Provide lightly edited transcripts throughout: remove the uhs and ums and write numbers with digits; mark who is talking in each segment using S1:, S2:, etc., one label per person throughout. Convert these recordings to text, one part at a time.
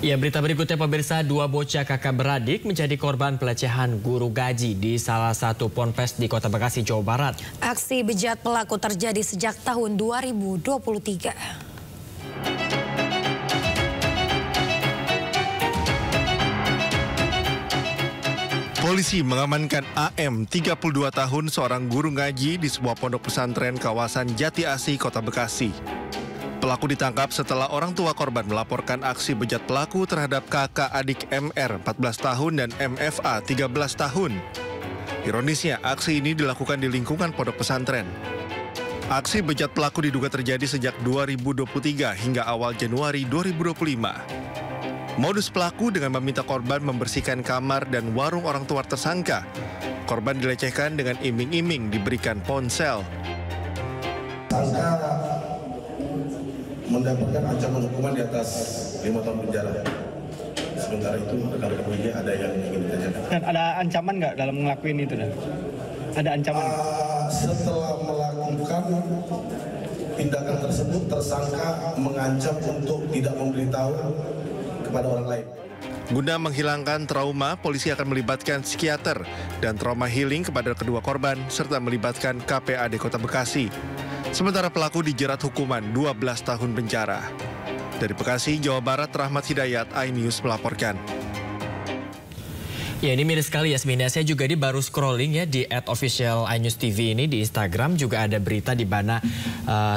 S1: Ya, berita berikutnya pemirsa, dua bocah kakak beradik menjadi korban pelecehan guru gaji di salah satu ponpes di Kota Bekasi, Jawa Barat.
S2: Aksi bejat pelaku terjadi sejak tahun 2023.
S3: Polisi mengamankan AM 32 tahun seorang guru ngaji di sebuah pondok pesantren kawasan Jati Asih, Kota Bekasi. Pelaku ditangkap setelah orang tua korban melaporkan aksi bejat pelaku terhadap kakak adik MR 14 tahun dan MFA 13 tahun. Ironisnya, aksi ini dilakukan di lingkungan pondok pesantren. Aksi bejat pelaku diduga terjadi sejak 2023 hingga awal Januari 2025. Modus pelaku dengan meminta korban membersihkan kamar dan warung orang tua tersangka. Korban dilecehkan dengan iming-iming diberikan ponsel.
S4: Tersangka mendapatkan ancaman hukuman di atas 5 tahun penjara. Sementara itu rekan-rekan media ada yang ingin ditanyakan.
S5: Dan ada ancaman nggak dalam ngelakuin itu? Ada ancaman?
S4: Setelah melakukan tindakan tersebut, tersangka mengancam untuk tidak memberitahu kepada orang lain.
S3: Guna menghilangkan trauma, polisi akan melibatkan psikiater dan trauma healing kepada kedua korban, serta melibatkan KPAD Kota Bekasi. Sementara pelaku dijerat hukuman 12 tahun penjara. Dari Bekasi, Jawa Barat, Rahmat Hidayat, iNews melaporkan.
S1: Ya, ini miris sekali Yasmin. Saya juga baru scrolling ya di @official iNews TV ini di Instagram, juga ada berita di mana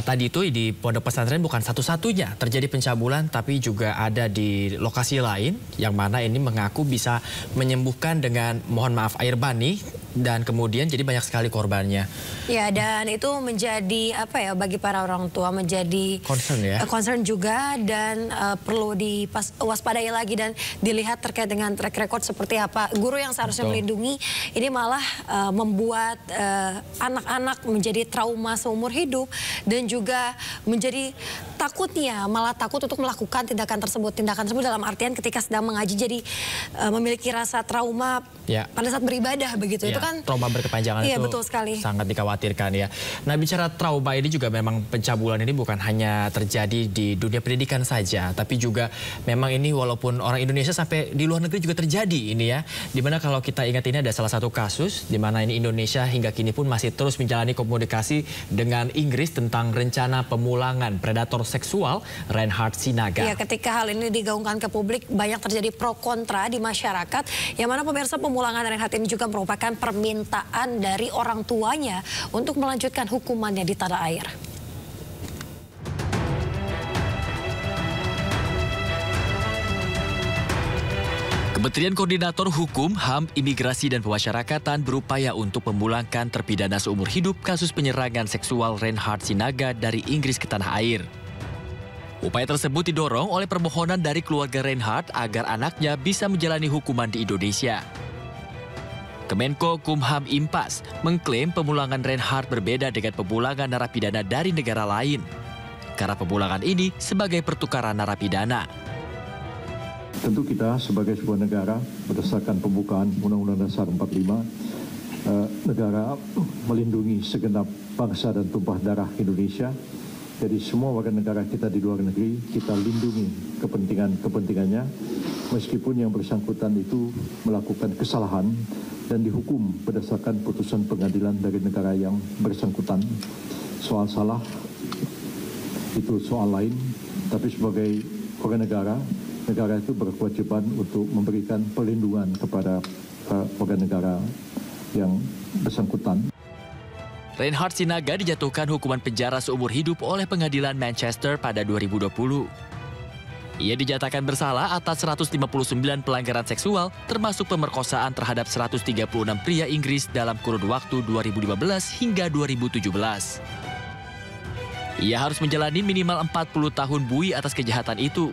S1: tadi itu di pondok pesantren bukan satu-satunya terjadi pencabulan, tapi juga ada di lokasi lain yang mana ini mengaku bisa menyembuhkan dengan, mohon maaf, air bani, dan kemudian jadi banyak sekali korbannya.
S2: Ya, dan itu menjadi bagi para orang tua menjadi
S1: concern ya.
S2: Concern juga, dan perlu diwaspadai lagi dan dilihat terkait dengan track record seperti apa. Guru yang seharusnya melindungi ini malah membuat anak-anak menjadi trauma seumur hidup, dan juga menjadi malah takut untuk melakukan tindakan tersebut. Tindakan tersebut dalam artian ketika sedang mengaji jadi memiliki rasa trauma pada saat beribadah begitu.
S1: Ya,
S2: itu kan
S1: trauma berkepanjangan itu
S2: betul sekali.
S1: Sangat dikhawatirkan ya. Nah, bicara trauma ini juga memang pencabulan ini bukan hanya terjadi di dunia pendidikan saja, tapi juga memang ini walaupun orang Indonesia sampai di luar negeri juga terjadi ini ya. Dimana kalau kita ingat ini ada salah satu kasus di mana ini Indonesia hingga kini pun masih terus menjalani komunikasi dengan Inggris tentang rencana pemulangan predator seksual Reinhard Sinaga.
S2: Ya, ketika hal ini digaungkan ke publik, banyak terjadi pro kontra di masyarakat, yang mana pemirsa, pemulangan Reinhard ini juga merupakan permintaan dari orang tuanya untuk melanjutkan hukumannya di tanah air.
S6: Kementerian Koordinator Hukum, HAM, Imigrasi dan Pemasyarakatan berupaya untuk memulangkan terpidana seumur hidup kasus penyerangan seksual Reinhard Sinaga dari Inggris ke tanah air. Upaya tersebut didorong oleh permohonan dari keluarga Reinhard agar anaknya bisa menjalani hukuman di Indonesia. Kemenko Kumham Impas mengklaim pemulangan Reinhard berbeda dengan pemulangan narapidana dari negara lain, karena pemulangan ini sebagai pertukaran narapidana.
S7: Tentu kita sebagai sebuah negara berdasarkan pembukaan Undang-Undang Dasar 45, negara melindungi segenap bangsa dan tumpah darah Indonesia. Jadi semua warga negara kita di luar negeri kita lindungi kepentingannya, meskipun yang bersangkutan itu melakukan kesalahan dan dihukum berdasarkan putusan pengadilan dari negara yang bersangkutan. Soal salah itu soal lain, tapi sebagai warga negara itu berkewajiban untuk memberikan perlindungan kepada warga negara yang bersangkutan.
S6: Reinhard Sinaga dijatuhkan hukuman penjara seumur hidup oleh pengadilan Manchester pada 2020. Ia dinyatakan bersalah atas 159 pelanggaran seksual, termasuk pemerkosaan terhadap 136 pria Inggris dalam kurun waktu 2015 hingga 2017. Ia harus menjalani minimal 40 tahun bui atas kejahatan itu.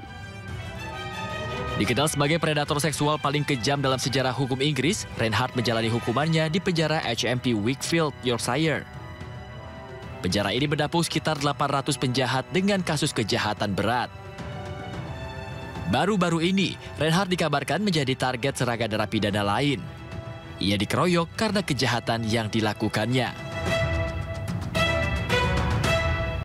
S6: Dikenal sebagai predator seksual paling kejam dalam sejarah hukum Inggris, Reinhard menjalani hukumannya di penjara HMP Wakefield, Yorkshire. Penjara ini menampung sekitar 800 penjahat dengan kasus kejahatan berat. Baru-baru ini, Reinhard dikabarkan menjadi target serangan narapidana lain. Ia dikeroyok karena kejahatan yang dilakukannya.